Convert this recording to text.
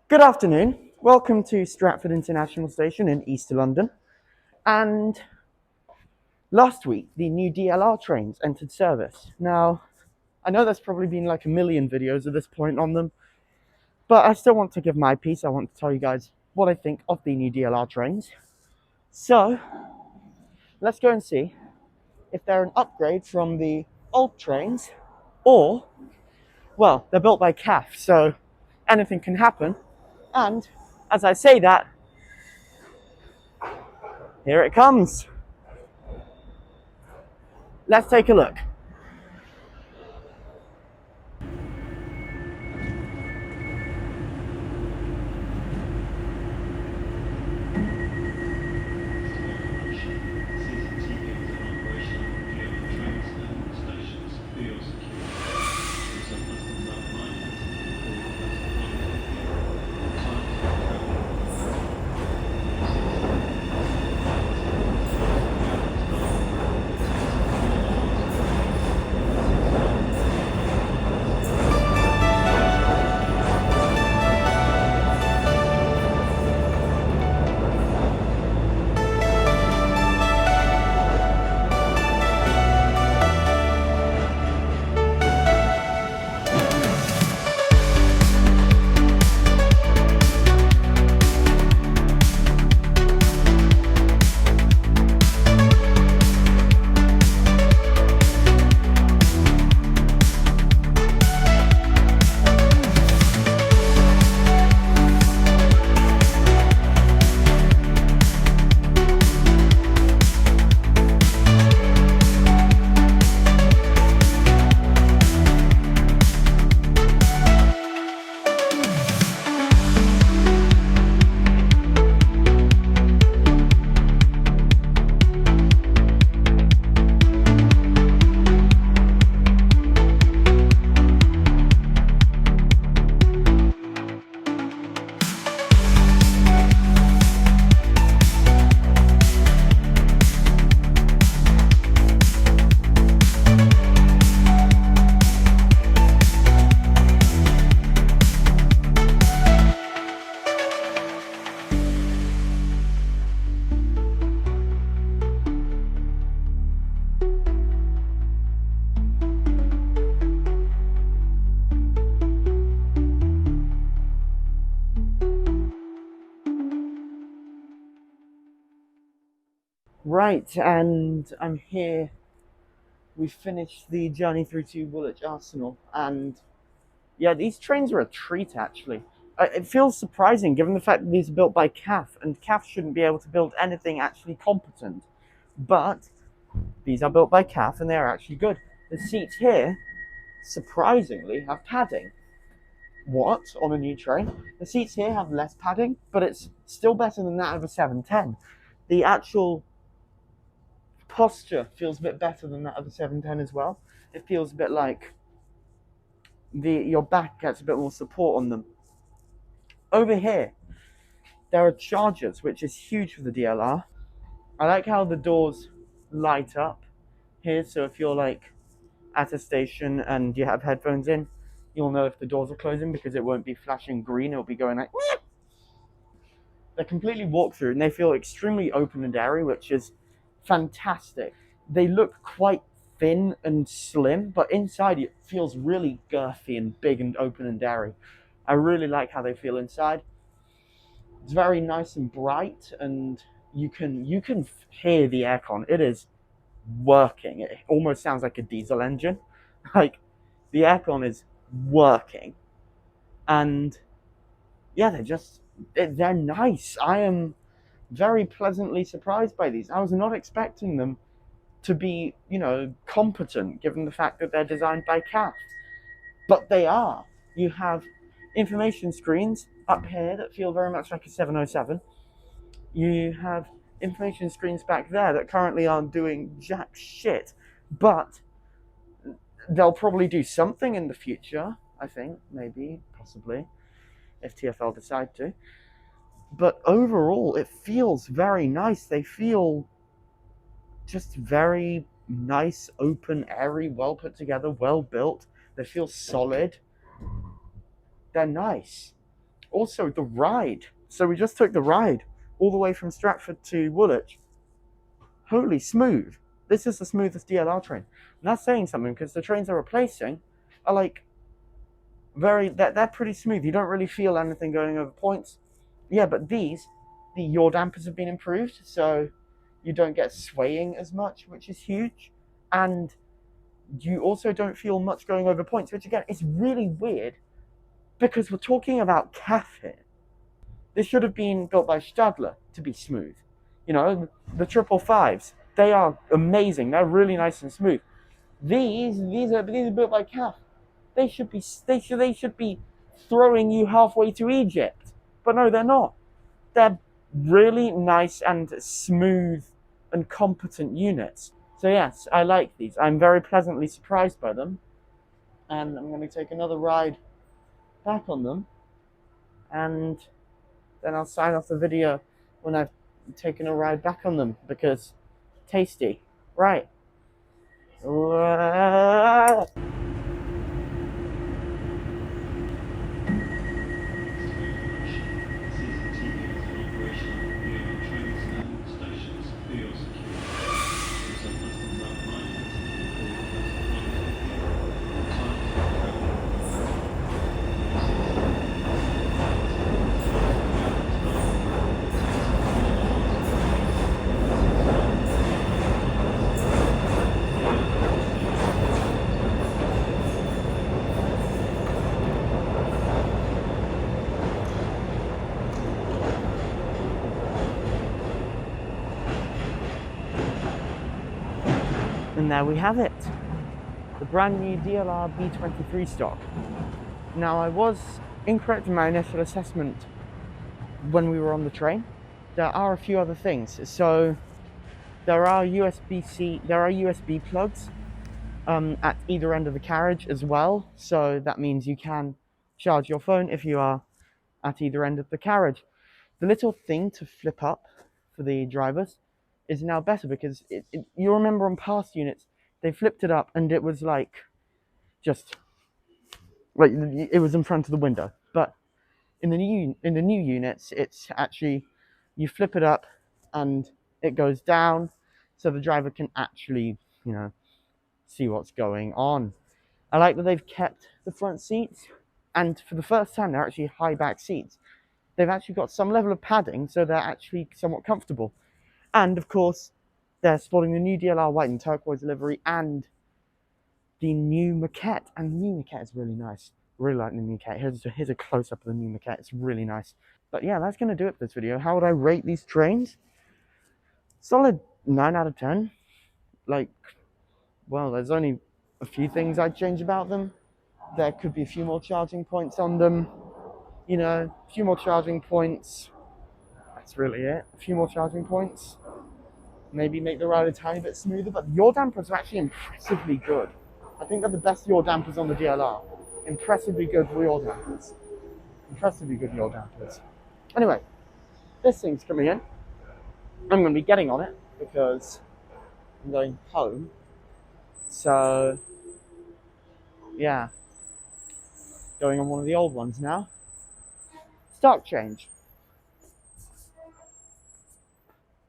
Good afternoon. Welcome to Stratford International Station in East London. And last week, the new DLR trains entered service. Now, I know there's probably been like a million videos at this point on them, but I still want to give my piece. I want to tell you guys what I think of the new DLR trains. So, let's go and see if they're an upgrade from the old trains or, well, they're built by CAF, so anything can happen. And as I say that, here it comes. Let's take a look. Right, and I'm here. We finished the journey through to Woolwich Arsenal, and yeah, these trains are a treat actually. It feels surprising given the fact that these are built by CAF, and CAF shouldn't be able to build anything actually competent. But these are built by CAF and they're actually good. The seats here, surprisingly, have padding. What? On a new train? The seats here have less padding, but it's still better than that of a 710. The actual posture feels a bit better than that of the 710 as well. It feels a bit like your back gets a bit more support on them. Over here, there are chargers, which is huge for the DLR. I like how the doors light up here, so if you're like at a station and you have headphones in, you'll know if the doors are closing because it won't be flashing green, it'll be going like meep. They're completely walk through and they feel extremely open and airy, which is fantastic. They look quite thin and slim, but inside it feels really girthy and big and open and airy. I really like how they feel inside. It's very nice and bright, and you can hear the aircon. It is working. It almost sounds like a diesel engine. Like the aircon is working, and yeah, they're nice. I am very pleasantly surprised by these. I was not expecting them to be, competent given the fact that they're designed by CAF. But they are. You have information screens up here that feel very much like a 707. You have information screens back there that currently aren't doing jack shit, but they'll probably do something in the future, I think, maybe, possibly, if TfL decide to. But overall, it feels very nice. They feel just very nice, open, airy, well put together, well built. They feel solid. They're nice. Also, the ride. So we just took the ride all the way from Stratford to Woolwich. Holy smooth. This is the smoothest DLR train. And that's saying something because the trains they're replacing are like they're pretty smooth. You don't really feel anything going over points. Yeah, but the yaw dampers have been improved, so you don't get swaying as much, which is huge. And you also don't feel much going over points, which again is really weird because we're talking about CAF here. This should have been built by Stadler to be smooth. You know, the 555s, they are amazing. They're really nice and smooth. These are built by CAF. They should be throwing you halfway to Egypt. But no, they're not. They're really nice and smooth and competent units. So yes, I like these. I'm very pleasantly surprised by them. And I'm going to take another ride back on them. And then I'll sign off the video when I've taken a ride back on them because tasty. Right. And there we have it, the brand new DLR B23 stock. Now, I was incorrect in my initial assessment when we were on the train. There are a few other things. So there are USB plugs at either end of the carriage as well. So that means you can charge your phone if you are at either end of the carriage. The little thing to flip up for the drivers is now better because you remember on past units they flipped it up and it was like just like it was in front of the window. But in the new units, it's actually you flip it up and it goes down, so the driver can actually see what's going on. I like that they've kept the front seats, and for the first time they're actually high back seats. They've actually got some level of padding, so they're actually somewhat comfortable. And of course, they're sporting the new DLR white and turquoise livery and the new maquette. And the new maquette is really nice. Really like the new maquette. Here's a close up of the new maquette. It's really nice. But yeah, that's going to do it for this video. How would I rate these trains? Solid 9 out of 10. Like, well, there's only a few things I'd change about them. There could be a few more charging points on them. A few more charging points. That's really it. A few more charging points. Maybe make the ride a tiny bit smoother, but the yaw dampers are actually impressively good. I think they're the best yaw dampers on the DLR. Impressively good yaw dampers. Impressively good yaw dampers. Anyway, this thing's coming in. I'm going to be getting on it because I'm going home. So, yeah. Going on one of the old ones now. Stock change.